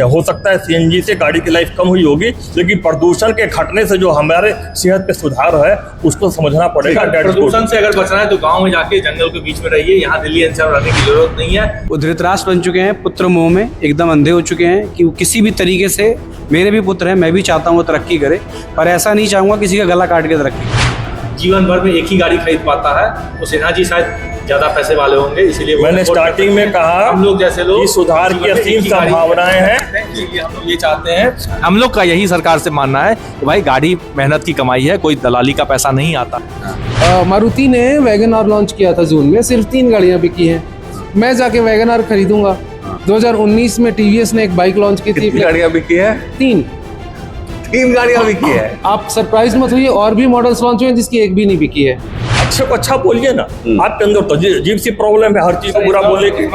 हो सकता है सीएनजी से गाड़ी की लाइफ कम हुई होगी, लेकिन प्रदूषण के घटने से जो हमारे सेहत पे सुधार है उसको समझना पड़ेगा। प्रदूषण से अगर बचना है तो गांव में जाके जंगल के बीच में रहिए, यहाँ दिल्ली एनसीआर रहने की जरूरत नहीं है। वो धृतराष्ट्र बन चुके हैं, पुत्र मोह में एकदम अंधे हो चुके हैं कि वो किसी भी तरीके से, मेरे भी पुत्र हैं, मैं भी चाहता हूँ वो तरक्की करे, पर ऐसा नहीं चाहूंगा किसी का गला काट के तरक्की। जीवन भर में एक ही गाड़ी खरीद पाता है, तो सिन्हा जी शायद ज्यादा पैसे वाले होंगे, इसीलिए मैंने स्टार्टिंग में कहा हम लोग जैसे लोग सुधार की असीम संभावनाएं हैं। हम लोग ये चाहते हैं, हम लोग का यही सरकार से मानना है कि भाई गाड़ी मेहनत की कमाई है, कोई दलाली का पैसा नहीं आता। मारुति ने वैगन आर लॉन्च किया था जून में, सिर्फ 3 गाड़ियां बिकी हैं। मैं जाके वैगन आर खरीदूंगा। 2019 में टीवीएस ने एक बाइक लॉन्च की थी। गाड़ियां बिकी है? 3 गाड़ियां बिकी है। आप सरप्राइज मत होइए, और भी मॉडल्स लॉन्च हुए जिसकी एक भी नहीं बिकी है। अच्छे को अच्छा बोलिए ना, आपके अंदर तो अजीब सी प्रॉब्लम है, हर चीज को बुरा बोले कि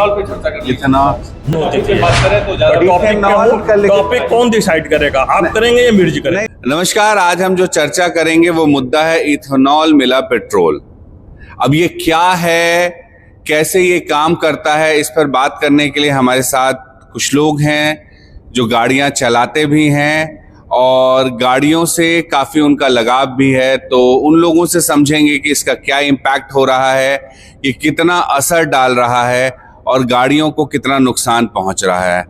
टॉपिक कौन डिसाइड करेगा, आप करेंगे या मिर्ज करेंगे? नमस्कार, आज हम जो चर्चा करेंगे वो मुद्दा है इथेनॉल मिला पेट्रोल। अब ये क्या है, कैसे ये काम करता है, इस पर बात करने के लिए हमारे साथ कुछ लोग हैं जो गाड़ियां चलाते भी हैं और गाड़ियों से काफ़ी उनका लगाव भी है। तो उन लोगों से समझेंगे कि इसका क्या इम्पैक्ट हो रहा है, ये कितना असर डाल रहा है और गाड़ियों को कितना नुकसान पहुंच रहा है।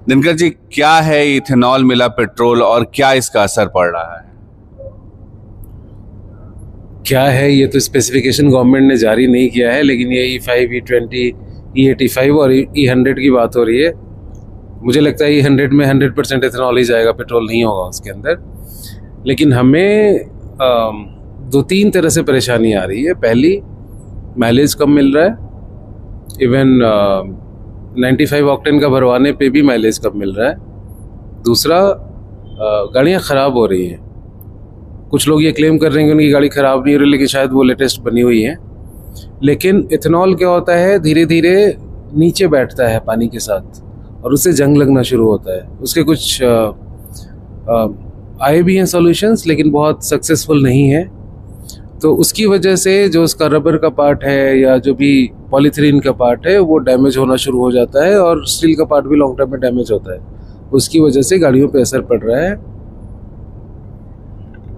दिनकर जी, क्या है इथेनॉल मिला पेट्रोल और क्या इसका असर पड़ रहा है? क्या है ये तो स्पेसिफिकेशन गवर्नमेंट ने जारी नहीं किया है, लेकिन ये E5, E20, E85 और E100 की बात हो रही है। मुझे लगता है E100 में 100% इथेनॉल ही जाएगा, पेट्रोल नहीं होगा उसके अंदर। लेकिन हमें 2-3 तरह से परेशानी आ रही है। पहली, माइलेज कम मिल रहा है। इवन 95 ऑक्टेन का भरवाने पे भी माइलेज कम मिल रहा है। दूसरा, गाड़ियाँ ख़राब हो रही हैं। कुछ लोग ये क्लेम कर रहे हैं कि उनकी गाड़ी ख़राब नहीं हो रही, लेकिन शायद वो लेटेस्ट बनी हुई है। लेकिन इथेनॉल क्या होता है, धीरे धीरे नीचे बैठता है पानी के साथ और उससे जंग लगना शुरू होता है। उसके कुछ आए भी हैं सॉल्यूशंस, लेकिन बहुत सक्सेसफुल नहीं है। तो उसकी वजह से जो उसका रबर का पार्ट है या जो भी पॉलीथीन का पार्ट है वो डैमेज होना शुरू हो जाता है, और स्टील का पार्ट भी लॉन्ग टर्म में डैमेज होता है। उसकी वजह से गाड़ियों पे असर पड़ रहा है।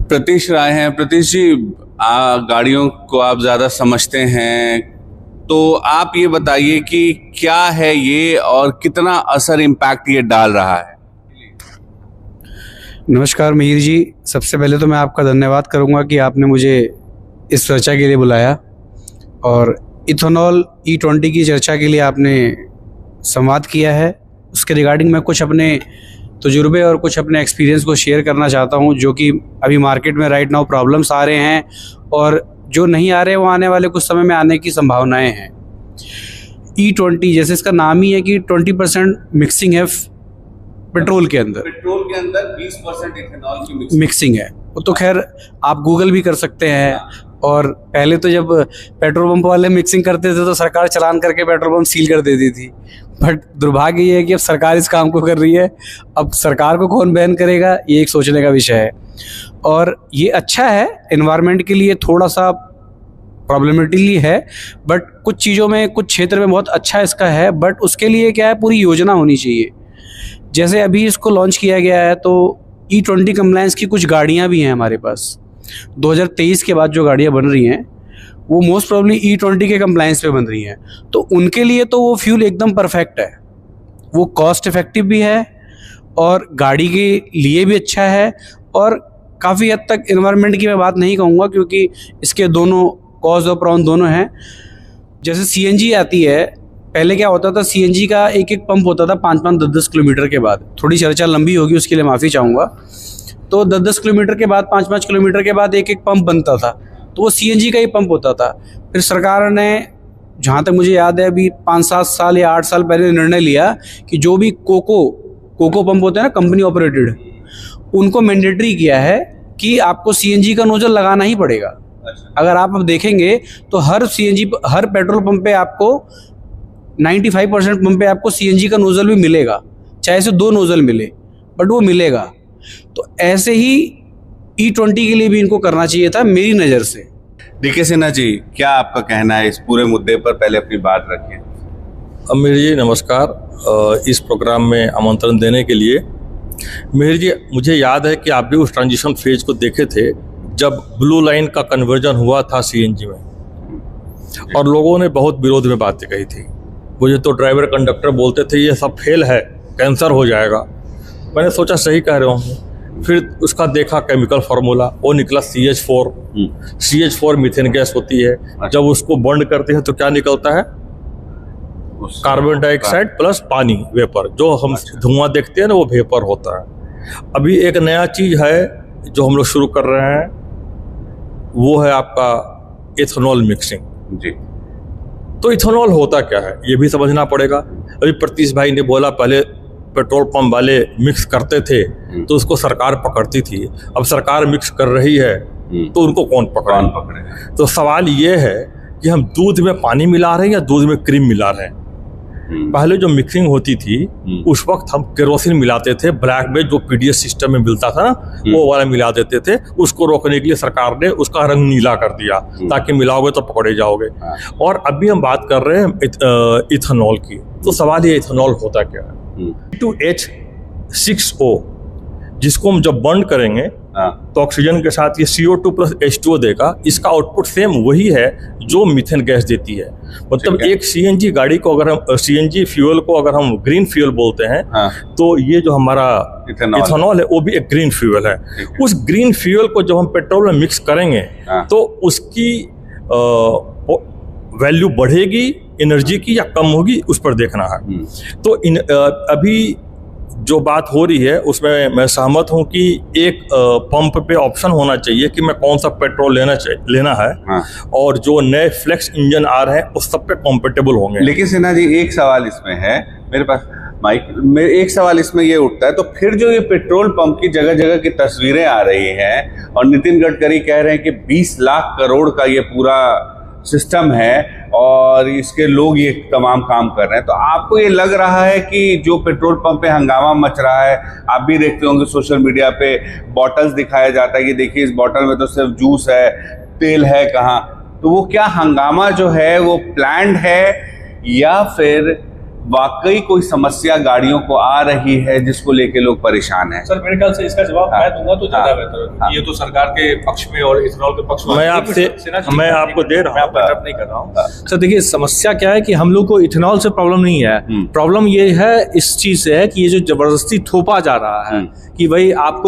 प्रतीश राय हैं। प्रतीश जी, गाड़ियों को आप ज़्यादा समझते हैं, तो आप ये बताइए कि क्या है ये और कितना असर इम्पैक्ट ये डाल रहा है? नमस्कार मिहिर जी, सबसे पहले तो मैं आपका धन्यवाद करूंगा कि आपने मुझे इस चर्चा के लिए बुलाया और इथेनॉल E20 की चर्चा के लिए आपने संवाद किया है। उसके रिगार्डिंग मैं कुछ अपने तजुर्बे और कुछ अपने एक्सपीरियंस को शेयर करना चाहता हूं, जो कि अभी मार्केट में राइट नाउ प्रॉब्लम्स आ रहे हैं और जो नहीं आ रहे वो आने वाले कुछ समय में आने की संभावनाएं हैं। E20 जैसे इसका नाम ही है कि 20% मिक्सिंग है पेट्रोल के अंदर। 20% इथेनॉल की मिक्सिंग है। वो तो खैर आप गूगल भी कर सकते हैं। और पहले तो जब पेट्रोल पंप वाले मिक्सिंग करते थे तो सरकार चालान करके पेट्रोल पंप सील कर देती थी। बट दुर्भाग्य ये है कि अब सरकार इस काम को कर रही है। अब सरकार को कौन बैन करेगा, ये एक सोचने का विषय है। और ये अच्छा है, एनवायरनमेंट के लिए थोड़ा सा प्रॉब्लमेटिकली है, बट कुछ चीज़ों में, कुछ क्षेत्र में बहुत अच्छा इसका है। बट उसके लिए क्या है, पूरी योजना होनी चाहिए। जैसे अभी इसको लॉन्च किया गया है तो E20 कंप्लायंस की कुछ गाड़ियाँ भी हैं हमारे पास। 2023 के बाद जो गाड़ियाँ बन रही हैं वो मोस्ट प्रोबेबली E20 के कंप्लायंस पे बन रही हैं। तो उनके लिए तो वो फ्यूल एकदम परफेक्ट है। वो कॉस्ट इफेक्टिव भी है और गाड़ी के लिए भी अच्छा है, और काफ़ी हद तक एनवायरनमेंट की मैं बात नहीं कहूँगा, क्योंकि इसके दोनों कॉज और प्रॉन दोनों हैं। जैसे CNG आती है, पहले क्या होता था, CNG का एक पंप होता था 5-5, 10-10 किलोमीटर के बाद। थोड़ी चर्चा लंबी होगी, उसके लिए माफ़ी चाहूँगा। तो 10-10 किलोमीटर के बाद, 5-5 किलोमीटर के बाद एक पंप बनता था, तो वो CNG का ही पंप होता था। फिर सरकार ने, जहाँ तक मुझे याद है, अभी 5-7 साल या 8 साल पहले निर्णय लिया कि जो भी कोको पंप होते हैं ना, कंपनी ऑपरेटेड, उनको मैंडेटरी किया है कि आपको CNG का नोजल लगाना ही पड़ेगा। अगर आप अब देखेंगे तो हर पेट्रोल पंप पे आपको 95% पंप पे आपको CNG का नोजल भी मिलेगा, चाहे से 2 नोजल मिले, बट वो मिलेगा। तो ऐसे ही E20 के लिए भी इनको करना चाहिए था मेरी नज़र से। DK सिन्हा जी, क्या आपका कहना है इस पूरे मुद्दे पर? पहले अपनी बात रखें। मिहिर जी नमस्कार, इस प्रोग्राम में आमंत्रण देने के लिए। मिहिर जी, मुझे याद है कि आप भी उस ट्रांजिशन फेज को देखे थे जब ब्लू लाइन का कन्वर्जन हुआ था सीएनजी में, और लोगों ने बहुत विरोध में बातें कही थी। मुझे तो ड्राइवर कंडक्टर बोलते थे ये सब फेल है, कैंसर हो जाएगा। मैंने सोचा सही कह रहे होंगे। फिर उसका देखा केमिकल फार्मूला, वो निकला CH4। CH4 मीथेन गैस होती है, जब उसको बर्न करते हैं तो क्या निकलता है? कार्बन डाइऑक्साइड प्लस पानी वेपर। जो हम धुआं देखते हैं ना वो वेपर होता है। अभी एक नया चीज है जो हम लोग शुरू कर रहे हैं, वो है आपका इथेनॉल मिक्सिंग जी। तो इथेनॉल होता क्या है ये भी समझना पड़ेगा। अभी प्रतीश भाई ने बोला पहले पेट्रोल पंप वाले मिक्स करते थे तो उसको सरकार पकड़ती थी, अब सरकार मिक्स कर रही है तो उनको कौन पकड़े? तो सवाल ये है कि हम दूध में पानी मिला रहे हैं या दूध में क्रीम मिला रहे हैं। पहले जो मिक्सिंग होती थी उस वक्त हम केरोसिन मिलाते थे, ब्लैक में जो पीडीएस सिस्टम में मिलता था ना वो वाला मिला देते थे। उसको रोकने के लिए सरकार ने उसका रंग नीला कर दिया ताकि मिलाओगे तो पकड़े जाओगे। और अभी हम बात कर रहे हैं इथेनॉल की। तो सवाल ये इथेनॉल होता क्या है? C2H6O, जिसको हम जब बर्न करेंगे तो ऑक्सीजन के साथ ये CO2 प्लस H2O देगा। इसका आउटपुट सेम वही है जो मीथेन गैस देती है। मतलब एक सीएनजी गाड़ी को अगर हम सीएनजी फ्यूल को अगर हम ग्रीन फ्यूल बोलते हैं तो ये जो हमारा इथेनॉल है वो भी एक ग्रीन फ्यूल है। उस ग्रीन फ्यूल को जब हम पेट्रोल में मिक्स करेंगे तो उसकी वैल्यू बढ़ेगी एनर्जी की या कम होगी, उस पर देखना है। तो अभी जो बात हो रही है उसमें मैं सहमत हूं कि एक पंप पे ऑप्शन होना चाहिए कि मैं कौन सा पेट्रोल लेना है। और जो नए फ्लेक्स इंजन आ रहे हैं उस सब पे कॉम्पेटेबल होंगे। लेकिन सिन्हा जी एक सवाल इसमें है, मेरे पास माइक में एक सवाल इसमें ये उठता है, तो फिर जो ये पेट्रोल पंप की जगह जगह की तस्वीरें आ रही हैं और नितिन गडकरी कह रहे हैं कि 20 लाख करोड़ का ये पूरा सिस्टम है और इसके लोग ये तमाम काम कर रहे हैं, तो आपको ये लग रहा है कि जो पेट्रोल पंप पे हंगामा मच रहा है, आप भी देखते होंगे सोशल मीडिया पे बॉटल्स दिखाया जाता है कि देखिए इस बॉटल में तो सिर्फ जूस है, तेल है कहाँ, तो वो क्या हंगामा जो है वो प्लान्ड है या फिर वाकई कोई समस्या गाड़ियों को आ रही है जिसको लेके लोग परेशान हैं? सर मेरे ख्याल से इसका जवाब मैं दूंगा तो ज्यादा बेहतर है। ये तो सरकार के पक्ष में और इथेनॉल के पक्ष में मैं आपको दे रहा हूँ, मैं नहीं कर रहा हूँ। सर देखिए समस्या क्या है कि हम लोग को इथेनॉल से प्रॉब्लम नहीं है। प्रॉब्लम ये है इस चीज से है कि ये जो जबरदस्ती थोपा जा रहा है कि भाई आप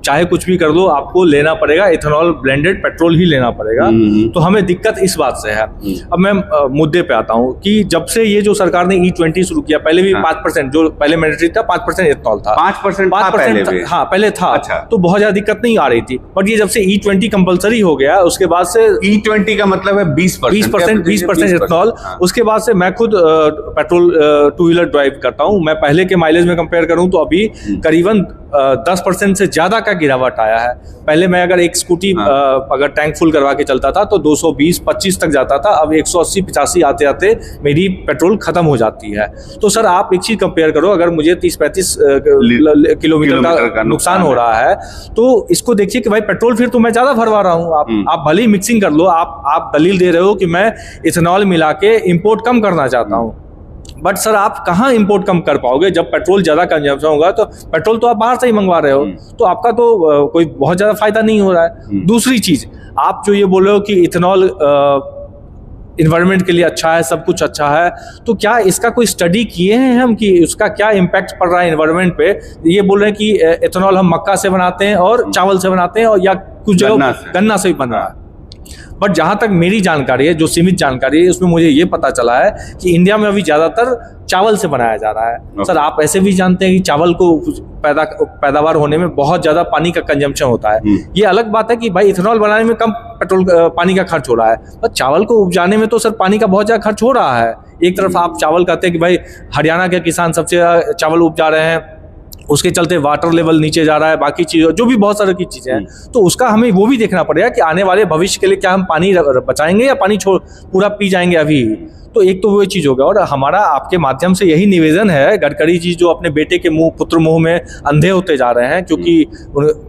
चाहे कुछ भी कर लो आपको लेना पड़ेगा इथेनॉल ब्लेंडेड पेट्रोल ही लेना पड़ेगा। तो हमें दिक्कत इस बात से है। अब मैं मुद्दे पे आता हूँ कि जब से ये जो सरकार ने E20 शुरू किया, पहले भी 5% जो पहले मैंडेटरी था 5% इथेनॉल था, 5% हाँ पहले था। अच्छा। तो बहुत ज्यादा दिक्कत नहीं आ रही थी। बट ये जब से E20 कंपलसरी हो गया उसके बाद से E20 का मतलब है 20% इथेनॉल। उसके बाद से मैं खुद पेट्रोल 2 व्हीलर ड्राइव करता हूँ। मैं पहले के माइलेज में कंपेयर करूँ तो अभी करीबन 10% से ज्यादा का गिरावट आया है। पहले मैं अगर एक स्कूटी अगर टैंक फुल करवा के चलता था तो 220-25 तक जाता था, अब 180-85 आते आते मेरी पेट्रोल खत्म हो जाती है। तो सर आप एक चीज कंपेयर करो, अगर मुझे 30-35 किलोमीटर का नुकसान हो रहा है तो इसको देखिए कि भाई पेट्रोल फिर तो मैं ज्यादा भरवा रहा हूँ। आप भले ही मिक्सिंग कर लो, आप दलील दे रहे हो कि मैं इथेनॉल मिला के इंपोर्ट कम करना चाहता हूँ, बट सर आप कहाँ इंपोर्ट कम कर पाओगे जब पेट्रोल ज्यादा कंजम्पशन होगा? तो पेट्रोल तो आप बाहर से ही मंगवा रहे हो, तो आपका तो कोई बहुत ज्यादा फायदा नहीं हो रहा है। दूसरी चीज आप जो ये बोल रहे हो कि इथेनॉल इन्वायरमेंट के लिए अच्छा है, सब कुछ अच्छा है, तो क्या इसका कोई स्टडी किए हैं हम कि उसका क्या इम्पैक्ट पड़ रहा है इन्वायरमेंट पे? ये बोल रहे हैं कि इथेनॉल हम मक्का से बनाते हैं और चावल से बनाते हैं और या कुछ जगह गन्ना से भी बन रहा है। बट जहां तक मेरी जानकारी है, जो सीमित जानकारी है, उसमें मुझे ये पता चला है कि इंडिया में अभी ज्यादातर चावल से बनाया जा रहा है। सर आप ऐसे भी जानते हैं कि चावल को पैदावार होने में बहुत ज्यादा पानी का कंजम्पशन होता है। ये अलग बात है कि भाई इथेनॉल बनाने में कम पेट्रोल पानी का खर्च हो रहा है, पर चावल को उपजाने में तो सर पानी का बहुत ज्यादा खर्च हो रहा है। एक तरफ आप चावल कहते हैं कि भाई हरियाणा के किसान सबसे ज्यादा चावल उपजा रहे हैं, उसके चलते वाटर लेवल नीचे जा रहा है, बाकी चीज़ जो भी बहुत सारी चीज़ें हैं, तो उसका हमें वो भी देखना पड़ेगा कि आने वाले भविष्य के लिए क्या हम पानी बचाएंगे या पानी पूरा पी जाएंगे अभी। तो एक तो वो चीज़ होगा। और हमारा आपके माध्यम से यही निवेदन है, गडकरी जी जो अपने बेटे के पुत्र मुंह में अंधे होते जा रहे हैं, क्योंकि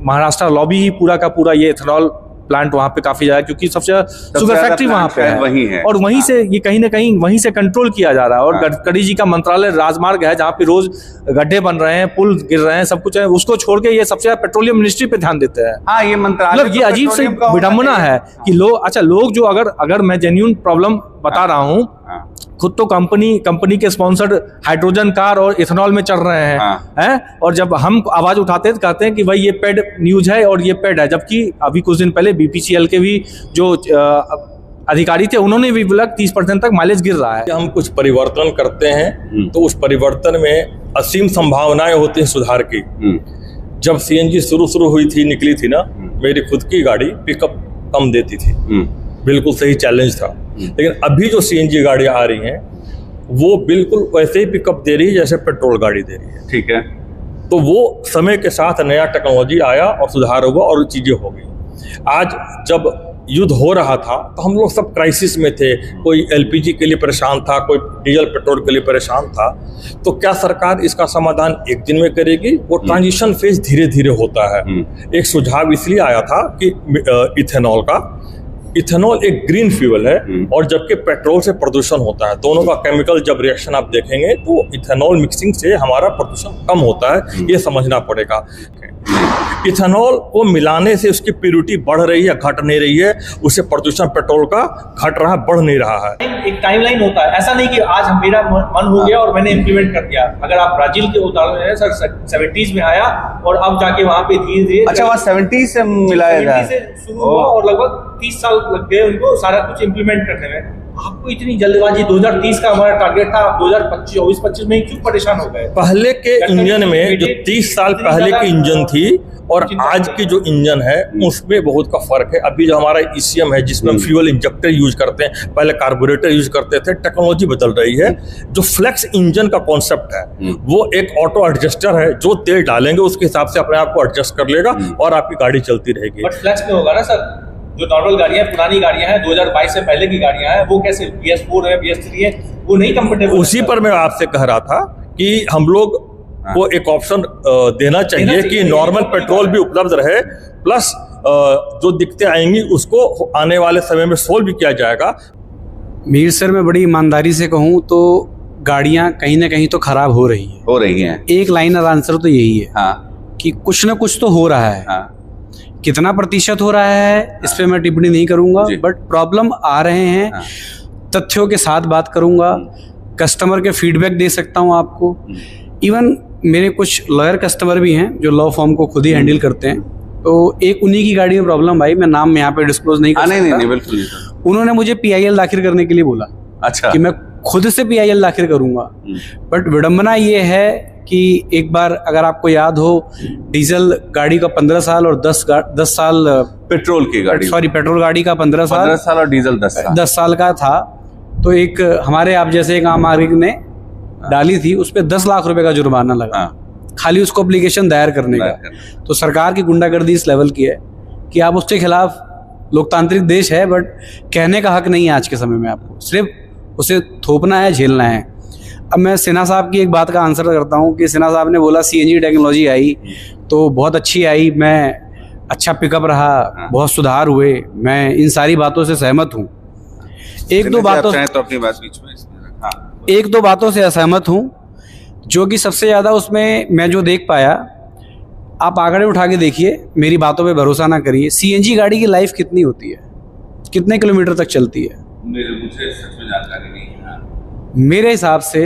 महाराष्ट्र लॉबी ही पूरा का पूरा ये इथेनॉल प्लांट वहाँ पे काफी ज्यादा, क्योंकि सबसे शुगर ज्यादा फैक्ट्री वहाँ plant पे शायद है वहीं है। और वहीं से ये कहीं ना कहीं वहीं से कंट्रोल किया जा रहा है। और हाँ। गडकरी जी का मंत्रालय राजमार्ग है जहाँ पे रोज गड्ढे बन रहे हैं, पुल गिर रहे हैं, सब कुछ है, उसको छोड़ के ये सबसे ज्यादा पेट्रोलियम मिनिस्ट्री पे ध्यान देते हैं। हाँ, ये मंत्रालय मतलब ये तो अजीब से पेट्रोलियम का होना विडंबना चाहिए। है कि लोग जो अगर मैं जेन्युइन प्रॉब्लम बता रहा हूँ, हाँ। खुद तो कंपनी के स्पॉन्सर्ड हाइड्रोजन कार और इथेनॉल में चल रहे हैं हाँ। हैं और जब हम आवाज उठाते हैं तो कहते हैं कि भाई ये पेड न्यूज है और ये पेड है, जबकि अभी कुछ दिन पहले बीपीसीएल के भी जो अधिकारी थे उन्होंने भी बोला 30% तक माइलेज गिर रहा है। हम कुछ परिवर्तन करते हैं तो उस परिवर्तन में असीम संभावनाएं होती हैं सुधार की। जब सीएनजी शुरू हुई थी, निकली थी ना, मेरी खुद की गाड़ी पिकअप कम देती थी, बिल्कुल सही चैलेंज था। लेकिन अभी जो सीएनजी गाड़ियां आ रही हैं वो बिल्कुल वैसे ही पिकअप दे रही है जैसे पेट्रोल गाड़ी दे रही है। ठीक है। तो वो समय के साथ नया टेक्नोलॉजी आया और सुधार हुआ और चीजें हो गई। आज जब युद्ध हो रहा था तो हम लोग सब क्राइसिस में थे, कोई एलपीजी के लिए परेशान था, कोई डीजल पेट्रोल के लिए परेशान था। तो क्या सरकार इसका समाधान एक दिन में करेगी? वो ट्रांजिशन फेज धीरे धीरे होता है। एक सुझाव इसलिए आया था कि इथेनॉल का, इथेनॉल एक ग्रीन फ्यूल है और जबकि पेट्रोल से प्रदूषण होता है, दोनों का केमिकल जब रिएक्शन आप देखेंगे तो इथेनॉल मिक्सिंग से हमारा प्रदूषण कम होता है, ये समझना पड़ेगा। इथेनॉल को मिलाने से उसकी प्यूरिटी बढ़ रही है, घट नहीं रही है, उससे प्रदूषण पेट्रोल का घट रहा है, बढ़ नहीं रहा है। एक टाइमलाइन होता है, ऐसा नहीं कि आज मेरा मन हो गया और मैंने इम्प्लीमेंट कर दिया। अगर आप ब्राजील के उदाहरण है सर, 70s में आया और अब जाके वहाँ पे धीरे धीरे, अच्छा, वहाँ 70 से मिलाया था, 70 से शुरू हुआ और लगभग 30 साल लग गए उनको सारा कुछ इम्प्लीमेंट करने में। आपको इतनी जल्दबाजी, 2030 का हमारा टारगेट था, आप 2024-25 में क्यों परेशान हो गए? पहले के इंजन में जो 30 साल पहले की इंजन थी और आज की जो इंजन है उसमें बहुत का फर्क है। अभी जो हमारा ईसीएम है जिसमें हम फ्यूल इंजेक्टर यूज करते हैं, पहले कार्बोरेटर यूज करते थे, टेक्नोलॉजी बदल रही है। जो फ्लेक्स इंजन का कॉन्सेप्ट है वो एक ऑटो एडजस्टर है, जो तेल डालेंगे उसके हिसाब से अपने आप को एडजस्ट कर लेगा और आपकी गाड़ी चलती रहेगी। बट फ्लेक्स में होगा ना सर, जो नॉर्मल गाड़ियां, पुरानी गाड़ियां हैं, 2022 से पहले की गाड़ियां हैं, वो कैसे BS4 है, BS3 है, वो नहीं कंफर्टेबल। उसी पर मैं आपसे कह रहा था कि हम लोग को एक ऑप्शन देना चाहिए कि नॉर्मल पेट्रोल भी उपलब्ध रहे, प्लस जो दिक्कतें आएंगी उसको आने वाले समय में सोल्व भी किया जाएगा। मीर सर, मैं बड़ी ईमानदारी से कहूँ तो गाड़ियाँ कहीं ना कहीं तो खराब हो रही हैं। एक लाइनर आंसर तो यही है, हाँ, कि कुछ ना कुछ तो हो रहा है। हाँ, कितना प्रतिशत हो रहा है इस पे मैं टिप्पणी नहीं करूंगा, बट प्रॉब्लम आ रहे हैं। हाँ। तथ्यों के साथ बात करूंगा, कस्टमर के फीडबैक दे सकता हूं आपको। इवन मेरे कुछ लॉयर कस्टमर भी हैं जो लॉ फॉर्म को खुद ही हैंडल करते हैं। तो एक उन्हीं की गाड़ी में प्रॉब्लम आई, मैं नाम यहाँ पे डिस्क्लोज नहीं कर सकता। नहीं, बिल्कुल नहीं। उन्होंने मुझे PIL दाखिल करने के लिए बोला। अच्छा। कि मैं खुद से PIL दाखिल करूंगा। बट विडंबना ये है कि एक बार अगर आपको याद हो, डीजल गाड़ी का 15 साल और 10 साल पेट्रोल की गाड़ी, सॉरी पेट्रोल गाड़ी का 15 साल और डीजल 10 साल का था। तो एक हमारे आप जैसे एक आम नागरिक ने डाली थी, उस पर 10 लाख रुपए का जुर्माना लगा, खाली उसको एप्लीकेशन दायर करने का। तो सरकार की गुंडागर्दी इस लेवल की है कि आप उसके खिलाफ, लोकतांत्रिक देश है बट कहने का हक नहीं है आज के समय में, आपको सिर्फ उसे थोपना है, झेलना है। अब मैं सिन्हा साहब की एक बात का आंसर करता हूँ कि सिन्हा साहब ने बोला CNG टेक्नोलॉजी आई तो बहुत अच्छी आई, मैं अच्छा पिकअप रहा, बहुत सुधार हुए, मैं इन सारी बातों से सहमत हूँ। एक दो बातों से असहमत हूँ, जो कि सबसे ज़्यादा उसमें मैं जो देख पाया, आप आंकड़े उठा के देखिए, मेरी बातों पे भरोसा ना करिए। CNG गाड़ी की लाइफ कितनी होती है, कितने किलोमीटर तक चलती है? मुझे सच में जानकारी नहीं है। मेरे हिसाब से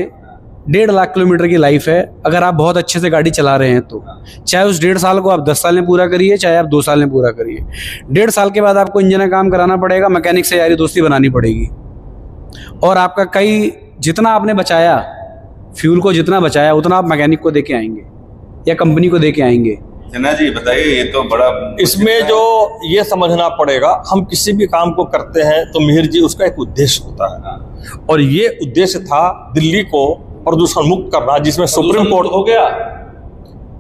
1.5 लाख किलोमीटर की लाइफ है, अगर आप बहुत अच्छे से गाड़ी चला रहे हैं तो। चाहे उस 1.5 साल को आप 10 साल में पूरा करिए, चाहे आप 2 साल में पूरा करिए। 1.5 साल के बाद आपको इंजन का काम कराना पड़ेगा, मैकेनिक से यारी दोस्ती बनानी पड़ेगी, और आपका जितना आपने बचाया, फ्यूल को जितना बचाया, उतना आप मैकेनिक को दे के आएंगे या कंपनी को दे के आएंगे। सिन्हा जी बताइए, ये तो बड़ा इसमें जो ये समझना पड़ेगा, हम किसी भी काम को करते हैं तो मिहिर जी उसका एक उद्देश्य होता है, और ये उद्देश्य था दिल्ली को प्रदूषण मुक्त करना, जिसमें सुप्रीम कोर्ट हो गया।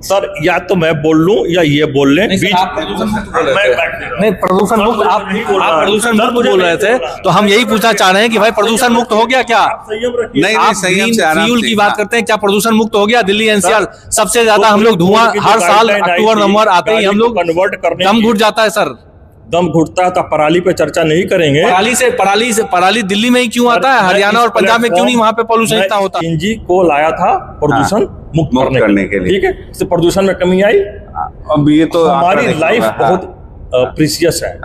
सर या तो मैं बोल लूं या ये बोल लें, नहीं, आप प्रदूषण मुक्त बोल रहे थे। नहीं, प्रदूषण मुक्त आप प्रदूषण मुक्त बोल रहे थे, तो हम यही पूछना चाह रहे हैं कि भाई प्रदूषण मुक्त हो गया क्या? नहीं, आप संयम ग्रीन से आराम फ्यूल से। की बात करते हैं, क्या प्रदूषण मुक्त हो गया? दिल्ली NCR सबसे ज्यादा हम लोग धुआं, हर साल अक्टूबर नवंबर आते ही हम लोग कन्वर्ट करने दम घुट जाता है सर। दम घुटता है तो पराली पे चर्चा नहीं करेंगे। पराली दिल्ली में ही क्यों आता है, हरियाणा और पंजाब में क्यों नहीं, वहां पे पॉल्यूशन इतना होता है? सीएनजी को लाया था प्रदूषण मुक्त करने के लिए, ठीक है, इससे प्रदूषण में कमी आई। अब ये तो हमारी लाइफ बहुत प्रीशियस है।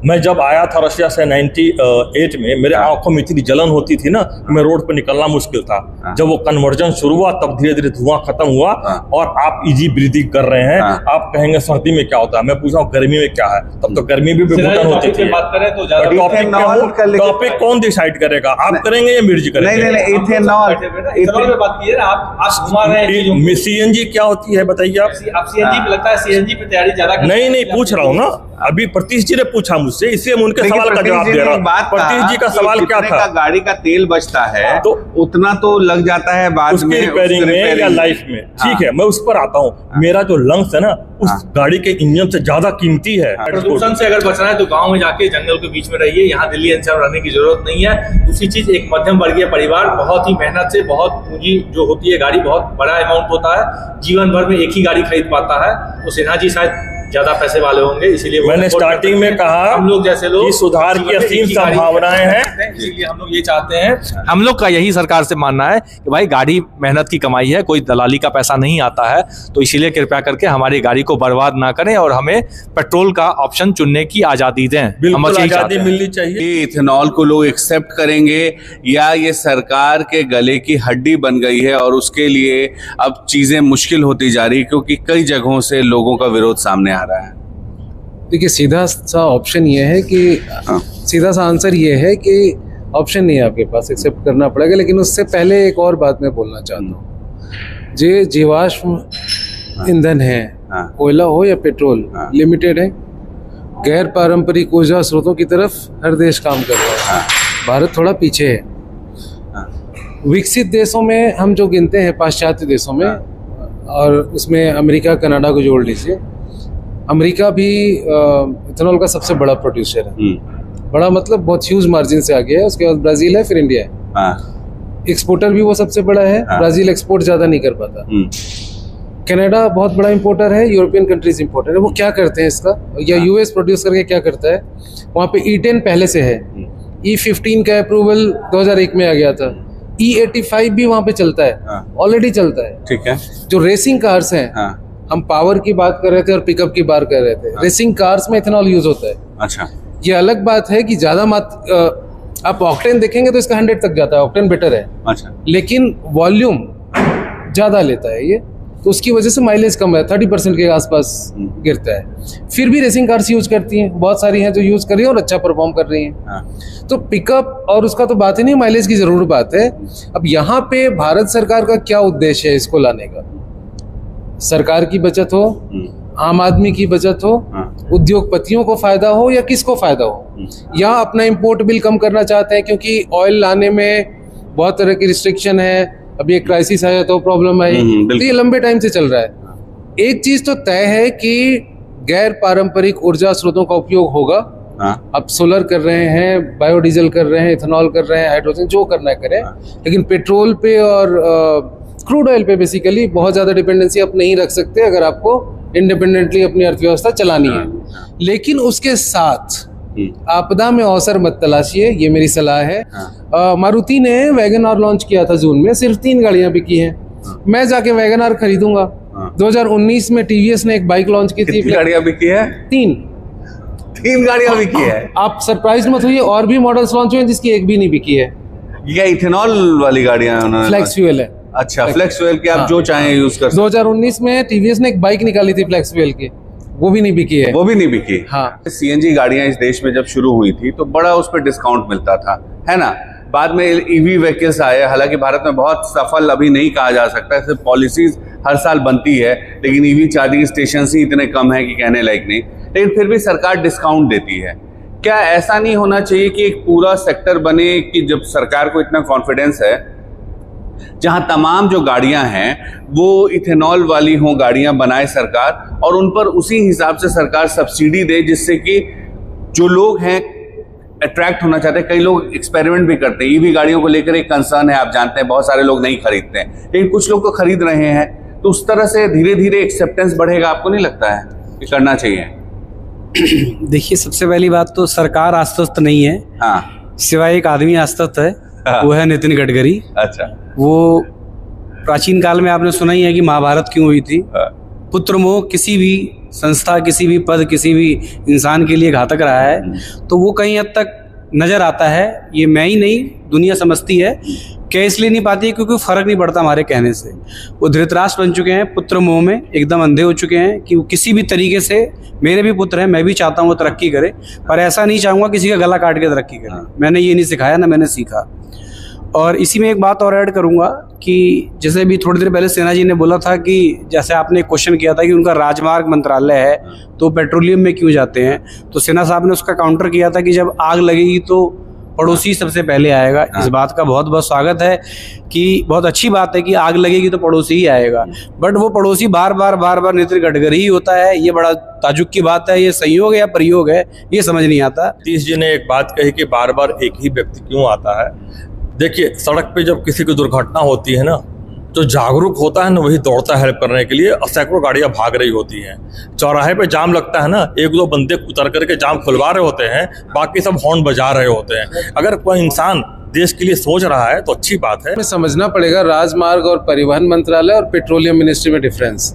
मैं जब आया था रशिया से 98 में, मेरे आंखों में इतनी जलन होती थी ना, मैं रोड पर निकलना मुश्किल था। जब वो कन्वर्जन शुरू हुआ तब धीरे धीरे धुआं खत्म हुआ और आप इजी ब्रीदिंग कर रहे हैं। आप कहेंगे सर्दी में क्या होता है, मैं पूछा गर्मी में क्या है, तब तो गर्मी भी घुटन होती थी। बात करें तो टॉपिक कौन डिसाइड करेगा, आप करेंगे या मिर्जी करेंगे? नहीं, इथेनॉल पे बात कीजिए ना, आप घुमा रहे हैं। सीएनजी क्या होती है बताइए आप? सीएनजी पे लगता है सीएनजी पे तैयारी ज्यादा नहीं पूछ रहा हूँ ना, अभी प्रतीश जी ने पूछा मुझसे, इसलिए मैं उनके सवाल का जवाब दे रहा हूँ। प्रतीश जी का सवाल क्या था? गाड़ी का तेल बचता है तो उतना तो लग जाता है बाद में रिपेयरिंग में या लाइफ में, ठीक है, मैं उस पर आता हूँ। मेरा जो लंग्स है ना, उस गाड़ी के इंजन से ज्यादा कीमती है। प्रदूषण से अगर बचना है तो गांव में जाके जंगल के बीच में रहिए, यहाँ दिल्ली एनसीआर रहने की जरूरत नहीं है। दूसरी चीज, एक मध्यम वर्गीय परिवार बहुत ही मेहनत से, बहुत पूंजी जो होती है, गाड़ी बहुत बड़ा अमाउंट होता है, जीवन भर में एक ही गाड़ी खरीद पाता है। तो सिन्हा जी शायद ज्यादा पैसे वाले होंगे, इसीलिए मैंने स्टार्टिंग में कहा हम लोग जैसे लोग सुधार की असीम संभावनाएं हैं, इसीलिए हम लोग ये चाहते हैं। हम लोग का यही सरकार से मानना है कि भाई गाड़ी मेहनत की कमाई है, कोई दलाली का पैसा नहीं आता है, तो इसीलिए कृपया करके हमारी गाड़ी को बर्बाद ना करें और हमें पेट्रोल का ऑप्शन चुनने की आजादी दें। बिल्कुल आजादी मिलनी चाहिए। इथेनॉल को लोग एक्सेप्ट करेंगे या ये सरकार के गले की हड्डी बन गई है और उसके लिए अब चीजें मुश्किल होती जा रही है, क्योंकि कई जगहों से लोगों का विरोध सामने आ रहा है। देखिए, सीधा सा ऑप्शन ये है कि सीधा सा आंसर ये है कि ऑप्शन नहीं है आपके पास, एक्सेप्ट करना पड़ेगा। लेकिन उससे पहले एक और बात मैं बोलना चाहता हूँ। जो जीवाश्म ईंधन है, कोयला हो या पेट्रोल, लिमिटेड है। गैर पारंपरिक ऊर्जा स्रोतों की तरफ हर देश काम कर रहा है। भारत थोड़ा पीछे है। विकसित देशों में हम जो गिनते हैं, पाश्चात्य देशों में, और उसमें अमेरिका कनाडा को जोड़ लीजिए, अमेरिका भी इथेनॉल का सबसे बड़ा प्रोड्यूसर है। बड़ा मतलब बहुत ह्यूज मार्जिन से आगे है। उसके बाद ब्राजील है, फिर इंडिया है। एक्सपोर्टर भी वो सबसे बड़ा है। ब्राजील एक्सपोर्ट ज्यादा नहीं कर पाता। कनाडा बहुत बड़ा इंपोर्टर है, यूरोपियन कंट्रीज इंपोर्टर है। वो क्या करते हैं इसका, या यूएस प्रोड्यूस करके क्या करता है, वहाँ पे E10 पहले से है। E15 का अप्रूवल 2001 में आ गया था। E85 भी वहाँ पे चलता है, ऑलरेडी चलता है। ठीक है। जो रेसिंग कार्स हैं, हम पावर की बात कर रहे थे और पिकअप की बात कर रहे थे, रेसिंग कार्स में इथेनॉल यूज होता है। अच्छा, ये अलग बात है कि ज्यादा आप ऑक्टेन देखेंगे तो इसका 100 तक जाता है, ऑक्टेन बेटर है। अच्छा, लेकिन वॉल्यूम ज्यादा लेता है ये, तो उसकी वजह से माइलेज कम है, 30% के आसपास गिरता है। फिर भी रेसिंग कार्स यूज करती हैं, बहुत सारी हैं जो यूज कर रही हैं और अच्छा परफॉर्म कर रही हैं। तो पिकअप और उसका तो बात ही नहीं, माइलेज की जरूर बात है। अब यहाँ पे भारत सरकार का क्या उद्देश्य है इसको लाने का? सरकार की बचत हो, आम आदमी की बचत हो, उद्योगपतियों को फायदा हो, या किसको फायदा हो? या अपना इंपोर्ट बिल कम करना चाहते हैं क्योंकि ऑयल लाने में बहुत तरह की रिस्ट्रिक्शन है, अभी एक क्राइसिस आया तो प्रॉब्लम आई, तो ये लंबे टाइम से चल रहा है। एक चीज तो तय है कि गैर पारंपरिक ऊर्जा स्रोतों का उपयोग होगा। अब सोलर कर रहे हैं, बायोडीजल कर रहे हैं, इथेनॉल कर रहे हैं, हाइड्रोजन, जो करना है करें। लेकिन पेट्रोल पे और क्रूड ऑयल पे बेसिकली बहुत ज़्यादा डिपेंडेंसी आप नहीं रख सकते अगर आपको इंडिपेंडेंटली अपनी अर्थव्यवस्था चलानी है। लेकिन उसके साथ आपदा में अवसर मत तलाशिए, ये मेरी सलाह है। मारुति ने वैगन आर लॉन्च किया था जून में, सिर्फ 3 गाड़ियां बिकी हैं। मैं जाके वैगन आर खरीदूंगा। 2019 में टीवीएस ने एक बाइक लॉन्च की थी। गाड़ियां बिकी है? 3 गाड़ियां बिकी है। आप सरप्राइज मत होइए, और भी मॉडल्स लॉन्च हुए जिसकी एक भी नहीं बिकी है। ये इथेनॉल वाली गाड़ियां उन्होंने? फ्लेक्स फ्यूल है। अच्छा, फ्लेक्स फ्यूल के आप जो चाहें यूज कर सकते। 2019 में टीवीएस ने एक बाइक निकाली थी फ्लेक्स फ्यूल की, वो भी नहीं बिकी है। वो भी नहीं बिकी। हाँ। सीएनजी गाड़ियां इस देश में जब शुरू हुई थी तो बड़ा उस पर डिस्काउंट मिलता था, है ना। बाद में ईवी व्हीकल्स आए। हालांकि भारत में बहुत सफल अभी नहीं कहा जा सकता, सिर्फ पॉलिसीज हर साल बनती है, लेकिन ईवी चार्जिंग स्टेशन ही इतने कम है कि कहने लायक नहीं। लेकिन फिर भी सरकार डिस्काउंट देती है। क्या ऐसा नहीं होना चाहिए कि एक पूरा सेक्टर बने कि जब सरकार को इतना कॉन्फिडेंस है, जहां तमाम जो गाड़ियां हैं वो इथेनॉल वाली हों, गाड़ियां बनाए सरकार, और उन पर उसी हिसाब से सरकार सब्सिडी दे, जिससे कि जो लोग हैं अट्रैक्ट होना चाहते हैं। कई लोग एक्सपेरिमेंट भी करते हैं। ईवी गाड़ियों को लेकर एक कंसर्न है, आप जानते हैं, बहुत सारे लोग नहीं खरीदते हैं, लेकिन कुछ लोग तो खरीद रहे हैं। तो उस तरह से धीरे धीरे एक्सेप्टेंस बढ़ेगा। आपको नहीं लगता है कि करना चाहिए? देखिए, सबसे पहली बात तो सरकार आश्वस्त नहीं है, हाँ सिवाय एक आदमी आश्वस्त है, हाँ। वो है नितिन गडकरी। अच्छा। वो प्राचीन काल में आपने सुना ही है कि महाभारत क्यों हुई थी। हाँ। पुत्र मोह किसी भी संस्था, किसी भी पद, किसी भी इंसान के लिए घातक रहा है, तो वो कहीं हद तक नजर आता है। ये मैं ही नहीं, दुनिया समझती है। क्या इसलिए नहीं पाती है? क्योंकि फर्क नहीं पड़ता हमारे कहने से। वो धृतराष्ट्र बन चुके हैं, पुत्र मोह में एकदम अंधे हो चुके हैं कि वो किसी भी तरीके से, मेरे भी पुत्र हैं, मैं भी चाहता हूँ वो तरक्की करे, पर ऐसा नहीं चाहूँगा किसी का गला काट के तरक्की करे। मैंने ये नहीं सिखाया, ना मैंने सीखा। और इसी में एक बात और ऐड करूंगा कि जैसे भी थोड़ी देर पहले सेना जी ने बोला था कि जैसे आपने एक क्वेश्चन किया था कि उनका राजमार्ग मंत्रालय है तो पेट्रोलियम में क्यों जाते हैं, तो सेना साहब ने उसका काउंटर किया था कि जब आग लगेगी तो पड़ोसी सबसे पहले आएगा। इस बात का बहुत बहुत स्वागत है कि बहुत अच्छी बात है कि आग लगेगी तो पड़ोसी ही आएगा, बट वो पड़ोसी बार बार नितिन गडकरी ही होता है। ये बड़ा ताजुब की बात है। ये संयोग है या प्रयोग है, ये समझ नहीं आता। सतीश जी ने एक बात कही कि बार बार एक ही व्यक्ति क्यों आता है। देखिए, सड़क पे जब किसी की दुर्घटना होती है ना, जो जागरूक होता है ना वही दौड़ता है हेल्प करने के लिए, और सैकड़ों गाड़ियां भाग रही होती हैं। चौराहे पे जाम लगता है ना, एक दो बंदे उतर करके जाम खुलवा रहे होते हैं, बाकी सब हॉर्न बजा रहे होते हैं। अगर कोई इंसान देश के लिए सोच रहा है तो अच्छी बात है। हमें समझना पड़ेगा राजमार्ग और परिवहन मंत्रालय और पेट्रोलियम मिनिस्ट्री में डिफरेंस।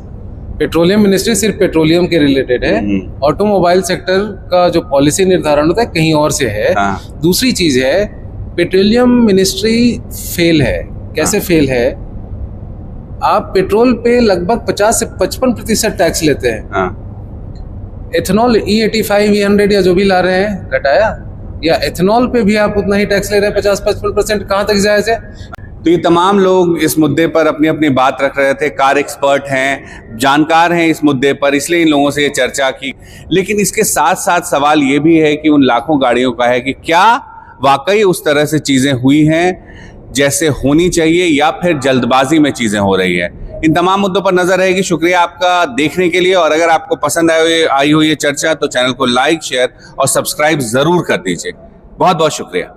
पेट्रोलियम मिनिस्ट्री सिर्फ पेट्रोलियम के रिलेटेड है, ऑटोमोबाइल सेक्टर का जो पॉलिसी निर्धारण होता है कहीं और से है। दूसरी चीज है, पेट्रोलियम मिनिस्ट्री फेल है। कैसे फेल है? आप पेट्रोल पे लगभग 50 से 55% टैक्स लेते हैं। एथेनॉल E85, E100 या जो भी ला रहे हैं घटाया, या एथेनॉल पे भी आप उतना ही टैक्स ले रहे हैं 50-55%। कहाँ तक जायज है? तो ये तमाम लोग इस मुद्दे पर अपनी अपनी बात रख रहे थे। कार एक्सपर्ट हैं, जानकार हैं इस मुद्दे पर, इसलिए इन लोगों से ये चर्चा की। लेकिन इसके साथ साथ सवाल ये भी है कि उन लाखों गाड़ियों का है कि क्या वाकई उस तरह से चीजें हुई हैं जैसे होनी चाहिए, या फिर जल्दबाजी में चीजें हो रही है। इन तमाम मुद्दों पर नजर रहेगी। शुक्रिया आपका देखने के लिए, और अगर आपको पसंद आई हुई ये चर्चा तो चैनल को लाइक, शेयर और सब्सक्राइब जरूर कर दीजिए। बहुत बहुत शुक्रिया।